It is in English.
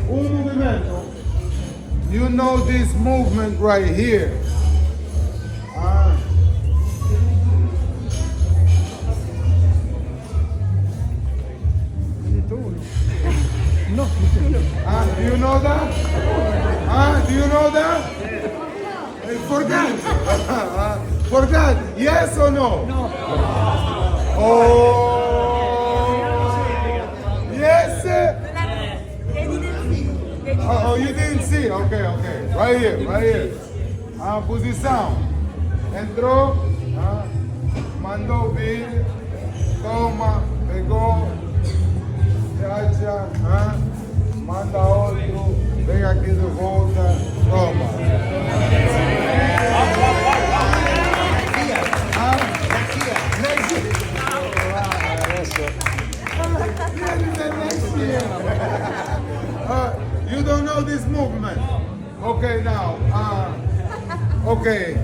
Un movimento. You know this movement right here. Do you know that? Do you know that? Forgot. Forgot. Yes or no? No. Oh. Yes. Oh, you didn't see. Okay, okay. Right here, right here. Posição. Entrou. Mandou vir. Toma. Pegou. Viaja. Manda outro. Vem aqui de volta. Toma. You don't know this movement. Okay, now. Okay.